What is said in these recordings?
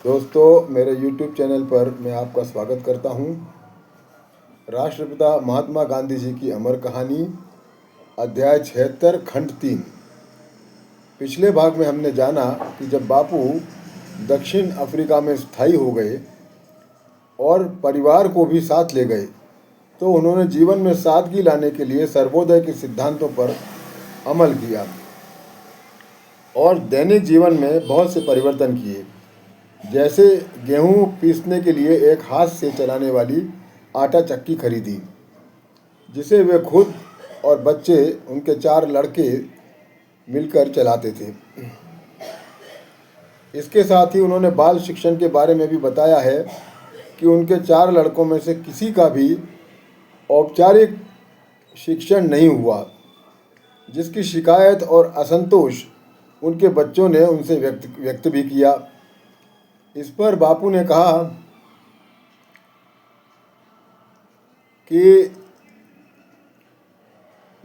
दोस्तों, मेरे YouTube channel पर मैं आपका स्वागत करता हूं। राष्ट्रपिता महात्मा गांधी जी की अमर कहानी, अध्याय 76, खंड 3। पिछले भाग में हमने जाना कि जब बापू दक्षिण अफ्रीका में स्थायी हो गए और परिवार को भी साथ ले गए, तो उन्होंने जीवन में सादगी लाने के लिए सर्वोदय के सिद्धांतों पर अमल किया और दैनिक जीवन में बहुत से परिवर्तन किए। जैसे गेहूं पीसने के लिए एक हाथ से चलाने वाली आटा चक्की खरीदी, जिसे वे खुद और बच्चे, उनके 4 लड़के मिलकर चलाते थे। इसके साथ ही उन्होंने बाल शिक्षण के बारे में भी बताया है कि उनके 4 लड़कों में से किसी का भी औपचारिक शिक्षण नहीं हुआ, जिसकी शिकायत और असंतोष उनके बच्चों ने उनसे व्यक्त भी किया। इस पर बापू ने कहा कि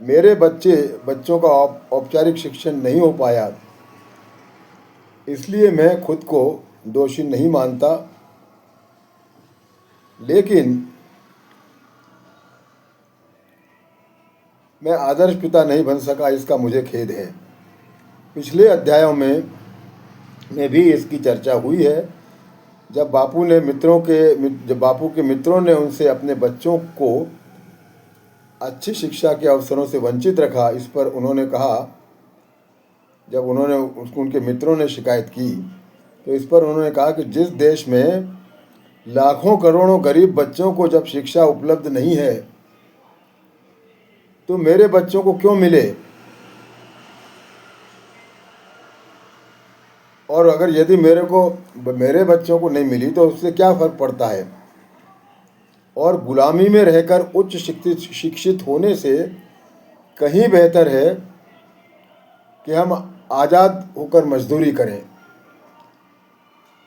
मेरे बच्चों का औपचारिक शिक्षण नहीं हो पाया, इसलिए मैं खुद को दोषी नहीं मानता, लेकिन मैं आदर्श पिता नहीं बन सका, इसका मुझे खेद है। पिछले अध्यायों में भी इसकी चर्चा हुई है। जब बापू के मित्रों ने उनसे अपने बच्चों को अच्छी शिक्षा के अवसरों से वंचित रखा, इस पर उन्होंने कहा, जब उनके मित्रों ने शिकायत की, तो इस पर उन्होंने कहा कि जिस देश में लाखों करोड़ों गरीब बच्चों को जब शिक्षा उपलब्ध नहीं है, तो मेरे बच्चों को क्यों मिले, और अगर यदि मेरे बच्चों को नहीं मिली तो उससे क्या फ़र्क पड़ता है। और गुलामी में रहकर उच्च शिक्षित होने से कहीं बेहतर है कि हम आज़ाद होकर मजदूरी करें।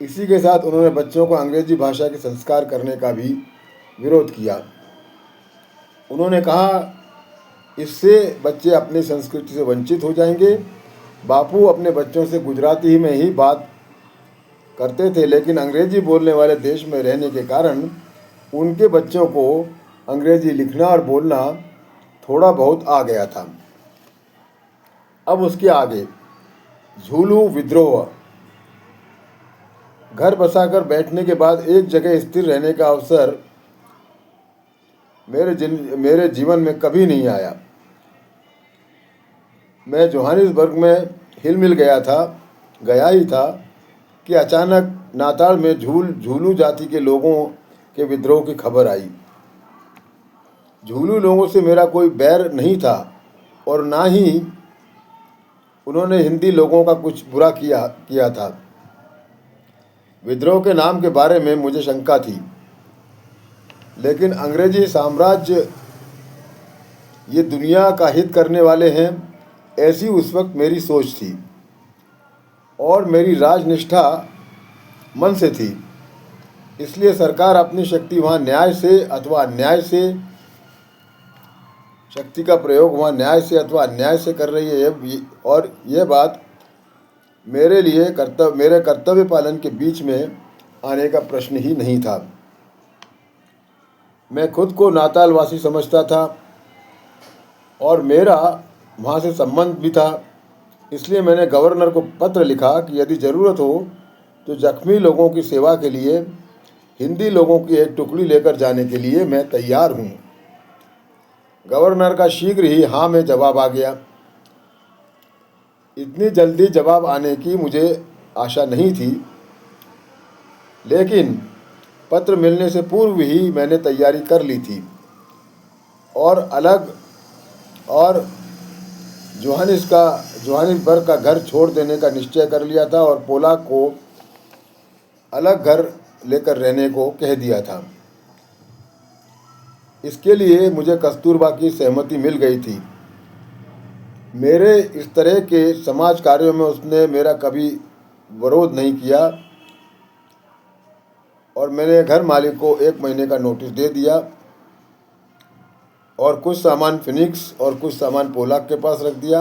इसी के साथ उन्होंने बच्चों को अंग्रेजी भाषा के संस्कार करने का भी विरोध किया। उन्होंने कहा, इससे बच्चे अपनी संस्कृति से वंचित हो जाएंगे। बापू अपने बच्चों से गुजराती में ही बात करते थे, लेकिन अंग्रेजी बोलने वाले देश में रहने के कारण उनके बच्चों को अंग्रेजी लिखना और बोलना थोड़ा बहुत आ गया था। अब उसके आगे झूलू विद्रोह। घर बसाकर बैठने के बाद एक जगह स्थिर रहने का अवसर मेरे जीवन में कभी नहीं आया। मैं जोहानिसबर्ग में हिलमिल गया ही था कि अचानक नाताल में झूलू जाति के लोगों के विद्रोह की खबर आई। झूलू लोगों से मेरा कोई बैर नहीं था और ना ही उन्होंने हिंदी लोगों का कुछ बुरा किया था। विद्रोह के नाम के बारे में मुझे शंका थी, लेकिन अंग्रेजी साम्राज्य ये दुनिया का हित करने वाले हैं, ऐसी उस वक्त मेरी सोच थी और मेरी राजनिष्ठा मन से थी। इसलिए सरकार अपनी शक्ति वहाँ न्याय से अथवा अन्याय से शक्ति का प्रयोग वहाँ न्याय से अथवा अन्याय से कर रही है, और यह बात मेरे कर्तव्य पालन के बीच में आने का प्रश्न ही नहीं था। मैं खुद को नाताल वासी समझता था और मेरा वहाँ से संबंध भी था। इसलिए मैंने गवर्नर को पत्र लिखा कि यदि ज़रूरत हो तो जख्मी लोगों की सेवा के लिए हिंदी लोगों की एक टुकड़ी लेकर जाने के लिए मैं तैयार हूँ। गवर्नर का शीघ्र ही हाँ में जवाब आ गया। इतनी जल्दी जवाब आने की मुझे आशा नहीं थी, लेकिन पत्र मिलने से पूर्व ही मैंने तैयारी कर ली थी और जोहानिसबर्ग का घर छोड़ देने का निश्चय कर लिया था और पोलाक को अलग घर लेकर रहने को कह दिया था। इसके लिए मुझे कस्तूरबा की सहमति मिल गई थी। मेरे इस तरह के समाज कार्यों में उसने मेरा कभी विरोध नहीं किया और मैंने घर मालिक को 1 महीने का नोटिस दे दिया और कुछ सामान फिनिक्स और कुछ सामान पोलाक के पास रख दिया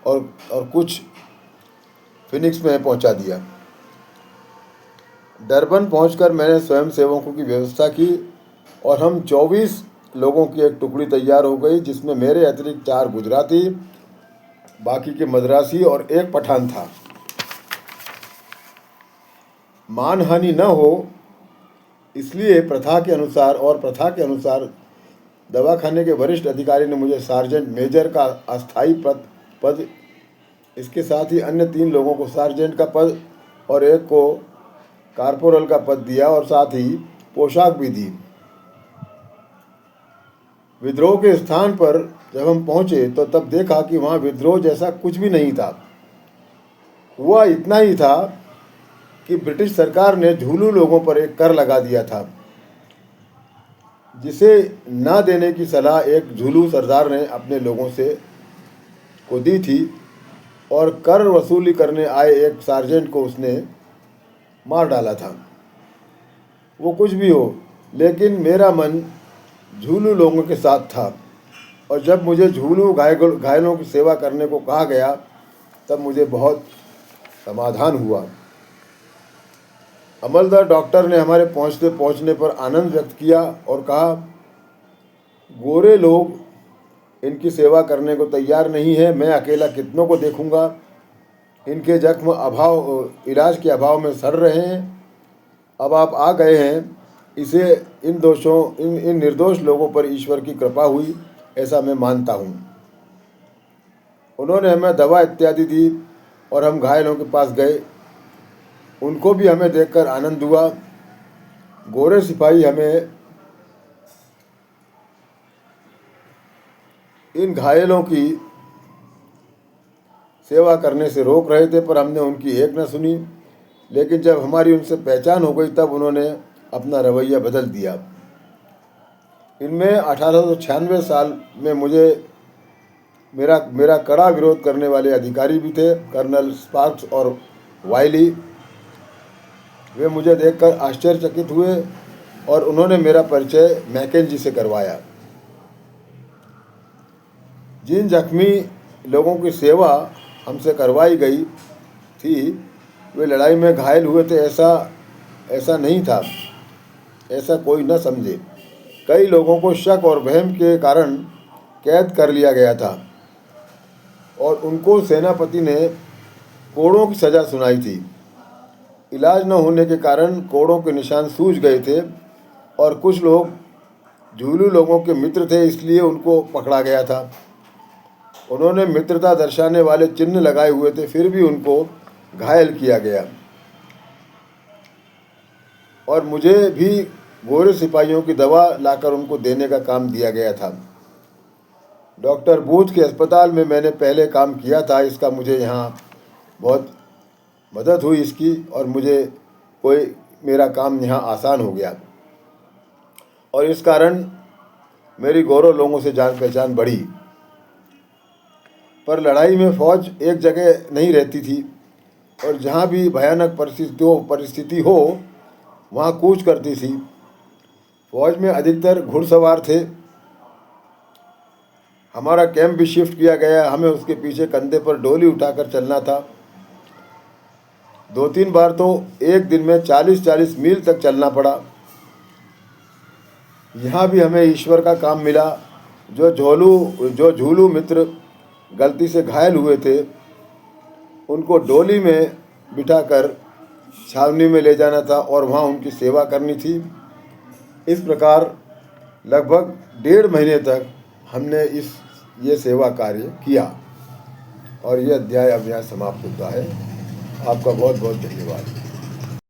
और कुछ फिनिक्स में पहुंचा दिया। डरबन पहुंचकर मैंने स्वयंसेवकों की व्यवस्था की और हम 24 लोगों की एक टुकड़ी तैयार हो गई, जिसमें मेरे अतिरिक्त 4 गुजराती, बाकी के मद्रासी और एक पठान था। मानहानि न हो इसलिए प्रथा के अनुसार दवाखाने के वरिष्ठ अधिकारी ने मुझे सार्जेंट मेजर का अस्थायी पद, इसके साथ ही अन्य 3 लोगों को सार्जेंट का पद और एक को कारपोरल का पद दिया और साथ ही पोशाक भी दी। विद्रोह के स्थान पर जब हम पहुंचे तो तब देखा कि वहां विद्रोह जैसा कुछ भी नहीं था। हुआ इतना ही था कि ब्रिटिश सरकार ने झूलू लोगों पर एक कर लगा दिया था, जिसे ना देने की सलाह एक झूलू सरदार ने अपने लोगों को दी थी और कर वसूली करने आए एक सार्जेंट को उसने मार डाला था। वो कुछ भी हो, लेकिन मेरा मन झूलू लोगों के साथ था और जब मुझे झूलू घायलों की सेवा करने को कहा गया तब मुझे बहुत समाधान हुआ। अमलदार डॉक्टर ने हमारे पहुंचने पर आनंद व्यक्त किया और कहा, गोरे लोग इनकी सेवा करने को तैयार नहीं है, मैं अकेला कितनों को देखूंगा। इनके जख्म इलाज के अभाव में सड़ रहे हैं। अब आप आ गए हैं, इसे इन निर्दोष लोगों पर ईश्वर की कृपा हुई, ऐसा मैं मानता हूँ। उन्होंने हमें दवा इत्यादि दी और हम घायलों के पास गए। उनको भी हमें देखकर आनंद हुआ। गोरे सिपाही हमें इन घायलों की सेवा करने से रोक रहे थे, पर हमने उनकी एक न सुनी। लेकिन जब हमारी उनसे पहचान हो गई तब उन्होंने अपना रवैया बदल दिया। इनमें 1896 साल में मेरा कड़ा विरोध करने वाले अधिकारी भी थे, कर्नल स्पार्क्स और वाइली। वे मुझे देखकर आश्चर्यचकित हुए और उन्होंने मेरा परिचय मैकेंजी से करवाया। जिन जख्मी लोगों की सेवा हमसे करवाई गई थी वे लड़ाई में घायल हुए थे, ऐसा नहीं था, ऐसा कोई न समझे। कई लोगों को शक और वहम के कारण कैद कर लिया गया था और उनको सेनापति ने कोड़ों की सज़ा सुनाई थी। इलाज न होने के कारण कोड़ों के निशान सूज गए थे और कुछ लोग झूलू लोगों के मित्र थे, इसलिए उनको पकड़ा गया था। उन्होंने मित्रता दर्शाने वाले चिन्ह लगाए हुए थे, फिर भी उनको घायल किया गया और मुझे भी गोरे सिपाहियों की दवा लाकर उनको देने का काम दिया गया था। डॉक्टर बूथ के अस्पताल में मैंने पहले काम किया था, इसका मुझे यहाँ बहुत मदद हुई इसकी, और मेरा काम यहाँ आसान हो गया और इस कारण मेरी गोरों लोगों से जान पहचान बढ़ी। पर लड़ाई में फौज एक जगह नहीं रहती थी और जहाँ भी भयानक परिस्थिति हो वहाँ कूच करती थी। फौज में अधिकतर घुड़सवार थे। हमारा कैंप भी शिफ्ट किया गया, हमें उसके पीछे कंधे पर डोली उठाकर चलना था। 2-3 बार तो एक दिन में 40-40 मील तक चलना पड़ा। यहाँ भी हमें ईश्वर का काम मिला। जो झूलू मित्र गलती से घायल हुए थे उनको डोली में बिठाकर छावनी में ले जाना था और वहाँ उनकी सेवा करनी थी। इस प्रकार लगभग 1.5 महीने तक हमने ये सेवा कार्य किया और यह अध्याय अब यहाँ समाप्त होता है। आपका बहुत बहुत धन्यवाद।